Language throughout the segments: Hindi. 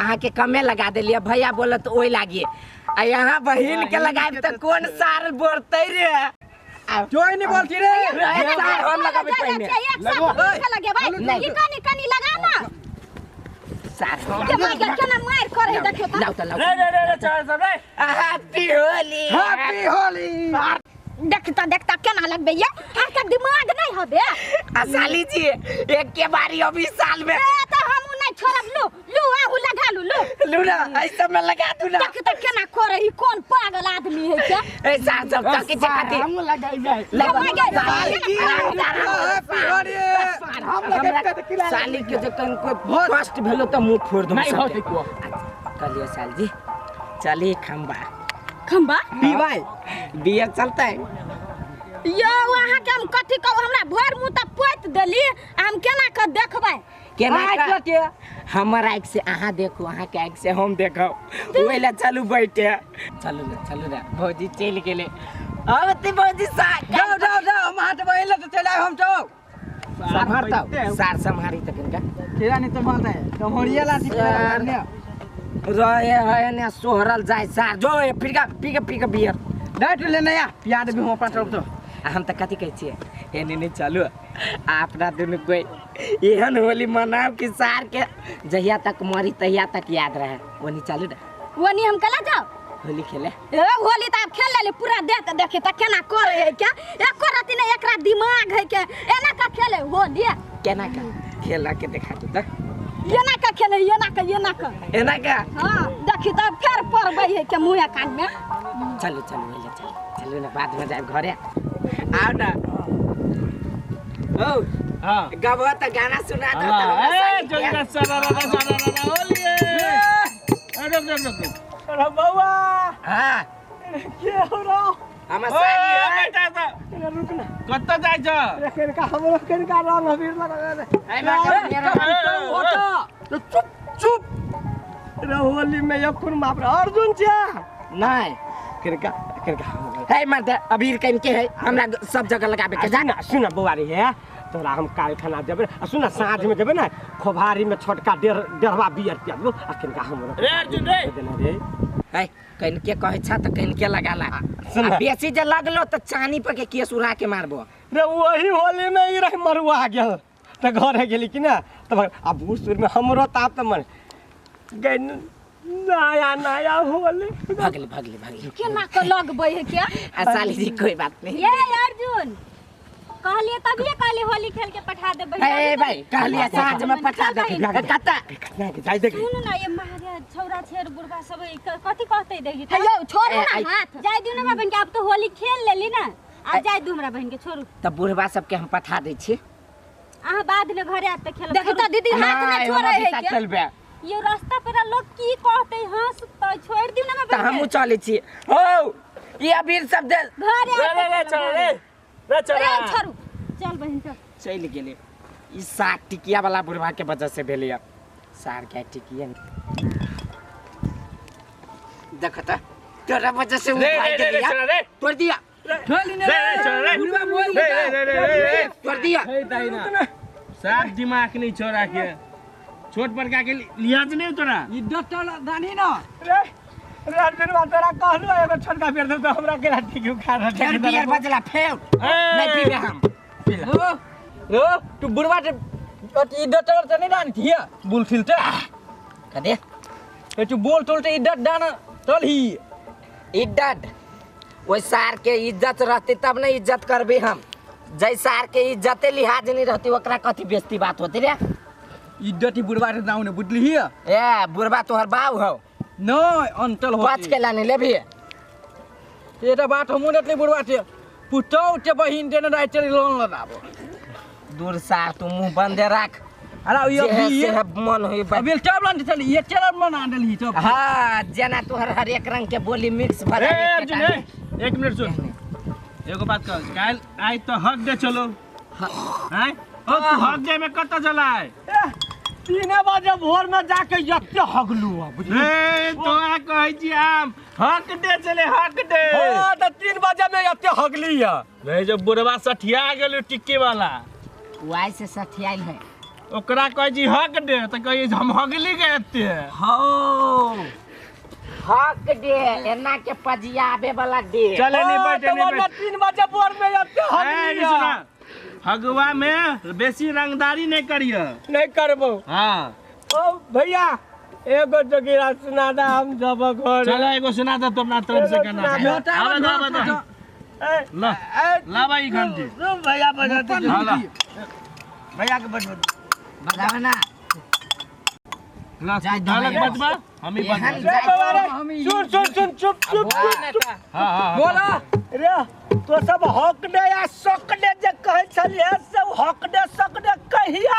अहाँ के कमे लगा देलिए भैया बोला तो ओई लागिए आ यहाँ बहिन के लगाए तो कौन सार बोलते रे जोई नहीं बोलती रे सार हम लगाबे पहले लगो लगे भाई ई कनी कनी लगा ना सार के मार के ना मार करे देखो लाओ तो लाओ रे छोड़ सब रे हैप्पी होली देखता केना लगबे ये आपका दिमाग नहीं हबे साली जी एक के बारी अभी साल में तो हम नहीं छोड़ब लू आहू लगा लू ना ऐसा में लगा दू ना देखता केना करे ई कौन पागल आदमी है क्या ए सार सब तक के खातिर हम लगाई जाए साली के जखन कोई कष्ट भेलो त मुंह फोड़ दो नहीं होते को कलिए साल जी चलिए खंबा भाई बिया चलता है यो वहां के हम कथि कहू हमरा भोर मुंह त पोत देली हम केना क देखबै केना के हमर आँख से अहाँ देखो अहाँ के आँख से हम देखो ओइला चलू बैठे चलू ना भौजी चल गेले अब ते भौजी जाओ हम हाथ बहिले तो चला हम तो सार संभारी तक इनका तेरा नहीं तो मानता है तुम्हारी लाठी करने रहे है ने सोहरल जाय सार जो पी के बियर डाट लेना या याद भी हम पाटब तो हम त कथि कहै छियै एने नहीं चलू अपना दुनु कोई एहन होली मनाओ कि सार के जहिया तक मरी तहिया तक याद रहे ओनी चलू ना वनी हम कला जाओ होली खेले ए होली त आप खेल लेले पूरा देख देखे त केना करे है क्या एको राती ने एकरा दिमाग है के एना का खेले होली केना का खेला के देखा तू त एना का खेले एना का हां देखि त फेर पड़बै है के मुंह कान में चलो ना बाद में जाए घरे आओ ना ओ हां गाबो त गाना सुना दो ए जल्दी सरा होली रुक अरे बउआ हां के हो रो हम साली है बेटा त रुक ना कत जाय छ रे का हमरो का रंग हबीर लगा रे चुप रे होली में यखुन माप अर्जुन छ नहीं किरका है मत अबीर कन के है हमरा सब जगह लगाबे के जाना सुना बुआरी है तोरा हम कारखाना देबे सुना साँझ में देबे ना खोभारी में छोटका डेढ़वा बियर पिया दो आ किनका हम रे अर्जुन रे है कन के कहे छ त कन के लगाला बेसी जे लगलो त चानी पर के केस उड़ा के मारबो रे वही होली में ई रह मरुआ गेल त घरे गेली कि ना त अब भूसुर में हमरो ताप त मन गन नया होली भगली केना क लगबै है क्या साली जी कोई बात नहीं ये अर्जुन कहलिए तभी कहली होली खेल के पठा देबै ए भाई कहलिए साँझ में पठा दे कत्ता जाय देख सुन ना ये महाराज छौरा छेर बुढ़वा सब कथि कहते देखि हेलो छोड़ू ना हाथ जाय दिउ ना बहन के अब तो होली खेल लेली ना अब जाय दू हमरा बहन के छोड़ू तब बुढ़वा सब के हम पठा दै छी आहा बाद में घरे आते खेल देख त दीदी हाथ में छोड़े है के चलबे ये रास्ता पर लोग की कहते हंसते छोड़ दिउ ना त हम चले छी हो ये अबीर सब दे घरे चल रे छोड़ू चल बहन चल गेले ई साग टिकिया वाला बुढ़वा के वजह से भेलिया सार के टिकिया देख त तोरा वजह से भाई दे दिया तोड़ दिया बुढ़वा बोल रे तोड़ दिया साफ दिमाग नहीं छोड़ा के छोट बड़का के लिहाज नहीं तोरा ई डटल दानी ना रे अर्जुन बा तोरा कहलु एगो छोटका पेड़ दे तो हमरा के लाठी क्यों खा रहा फेर बियर बजला फेर नहीं पीबे हम रो तू बुढ़वा ई डटल त नहीं दान थिया बुल फिल्टर कदे ए तू बोल तोलते ई डट दाना तल ही इज्जत ओइ सार के इज्जत रहते तब नहीं इज्जत करबे हम जै सार के इज्जते लिहाज नहीं रहती ओकरा कथि बेइज्जती बात होती रे इज्जती बुढ़वा रे नाउ ने बुझली ही ए बुढ़वा तोहर बाऊ हो नो अंतल हो पाँच के लाने लेबी एटा बात हमु नतले बुढ़वा छे पुतौ ते बहिन देने राइट लोन लगाबो दूर सार तू मुंह बंदे रख अरे ये मन होई अबे टेबल चल ये चल मन आंडल ही तो हां जना तोहर हर एक रंग के बोली मिक्स भरा ए अर्जुन एक मिनट सुन एगो बात कह काल आई तो हक दे चलो हैं ओ तू हक दे में कत चलाए 3 बजे भोर में जाके यत्ते हगलू ए तोरा कहै छी हम हक दे चले हक दे हां त 3 बजे में यत्ते हगली है नहीं जब बुढ़वा सठिया गेल टिक्की वाला वाई से सठियाई है ओकरा कह जी हक दे तो कही हम हगली गए हो हक दे एना के पजिया आवे वाला दे चले नहीं बैठे नहीं बैठे 3 बजे भोर में जाते नहीं सुना हगवा में बेसी रंगदारी नहीं करियो नहीं करबो। हाँ ओ भैया एगो जोगिरा सुना दे हम जब घर चलो एगो सुना दे तो अपना तरफ से करना आवे ला ला भाई घंटी भैया बजाते हाँ, ला भैया के बजबो बजावे ना ला जाय दो ढालक भैया। बजबा हम ही एहन बजबा जाय सुन चुप हाँ बोला रे तो सब हक दे या सक दे जे कहै छलिए सब हक दे सक दे कहिया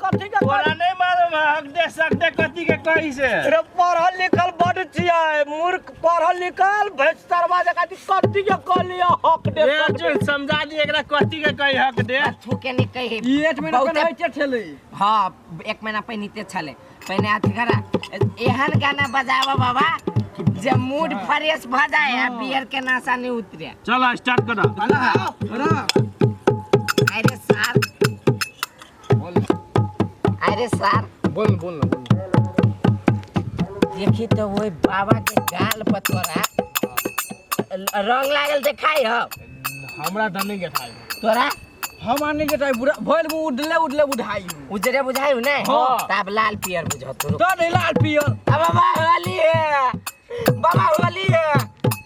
कथि के तोरा नहीं मालूम है हक दे सक दे कथी के कही से रे पढ़ल लिखल बड़ छिया मूर्ख पढ़ल लिखल भैंसरवा जका कथि के कहलिए हक दे ए जो समझा दी एकरा कथी के कही हक दे थूके नहीं कहे ई 1 महीना बहुते- पहले होइते छले हाँ 1 महीना पहिनिते छले पहने अथी करा एहन गाना बजावा बाबा जे मूड फ्रेश भ जाए आ बियर के नशा नहीं उतरे चलो स्टार्ट करो अरे सर अरे सर बोल देखी तो वो बाबा के गाल पर तोरा रंग लागल देखाई हो हमरा दने के थाई तोरा हम आने के टाइम भइल उडले बुझाई उजरे बुझाई ने हाँ। तब लाल पियर बुझो तू तो नहीं लाल पियर अब बाबा होली है बाबा होली है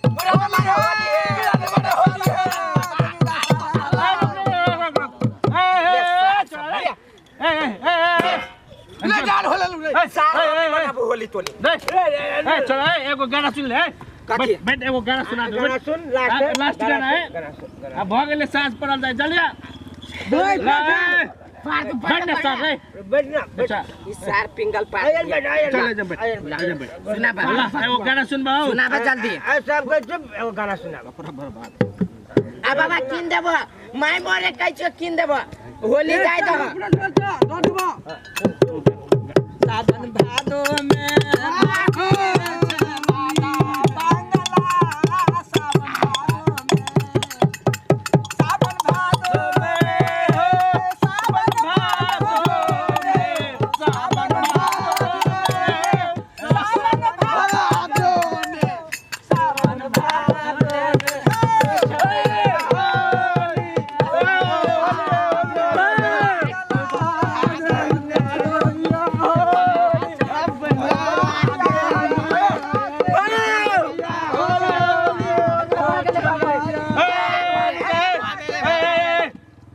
पूरा बाबा होली है ले गाल होला ले सारा होली तोली चलो एगो गाना सुन ले बैठ एगो गाना सुना दो गाना सुन लास्ट गाना है अब भ गेले सांस पड़ल जाय जलिया बैठ ना सर रे बैठना अच्छा इस सार पिंगल पार चले जा बैठ सुना बा एगो गाना सुन बाऊ सुना बा जल्दी सब के चुप एगो गाना सुना आ बाबा किन देबो माय मोरे कहै छ किन देबो होली जाय दो सावन भादो में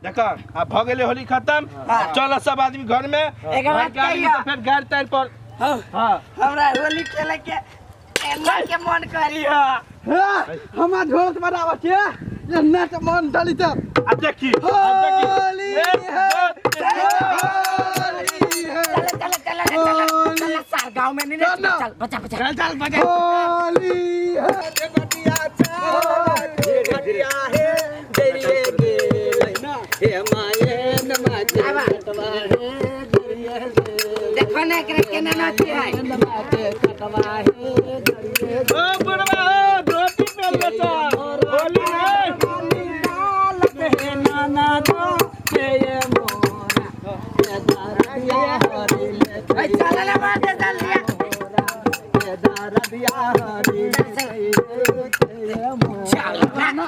देखो अब भ गेले होली खत्म चलो सब आदमी घर में एक बात गाड़ी कहियो से फिर घर टाइल पर हां हमरा होली खेले के एना के मन करियो हमार ढोल बराबर छे एना त मन डाली त आ देखी होली चल सार गांव में नहीं चल बचा चल बजे होली है बटिया छे बटिया है दरिए गे ना हे माये नमाते कटवा है दरिए देखो ना केना नाची है कटवा है दरिए ओ बुढ़वा धोती पहन ले चल होली है है नाना दो के ये मोरा ये दरिया हरी ले ए चल ना मार दे जल्दी ये दरिया हरी ले चल ना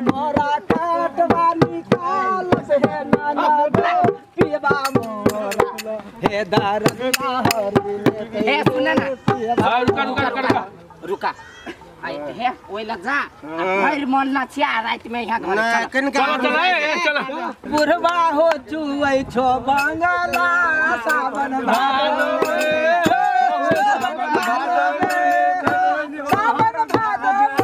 मोरा काटवा निकाल से नाना दो पियबा मोरा हे दरिया हरी ले ए सुन ना रुका रुका आई हे ओइ लग जा भर मन ना छिया रात में यहां घर चल चलो बुढ़वा हो चुई छो बंगला सावन भादो सावन भादो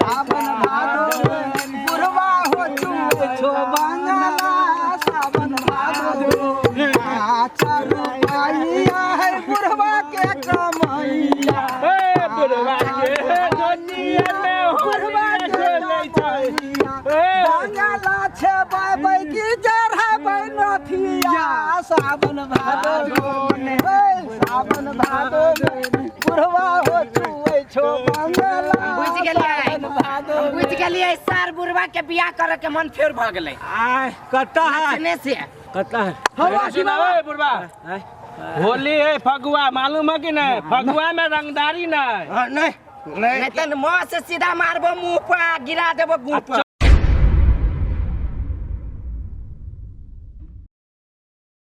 सावन भादो बुढ़वा हो चुई छो बंगला सावन भादो चल आइया है बुढ़वा के कमैया ए बुढ़वा के दुनिया में बुढ़वा के ले बंगला छे बाबै की जरहबै नथिया सावन भादो ने सावन भादो बुढ़वा हो चुई छो बंगला बुझ गेलियै भादो बुझ गेलिए सर बुढ़वा के बियाह करे के मन फेर भ गेलै आय कता है नाचने से कता है हम सुना ओए बुढ़वा होली है फगुआ मालूम है कि नहीं फगुआ में रंगदारी नहीं नहीं तो माँ से सीधा मारबो मुंह पर गिरा देबो गुंड पर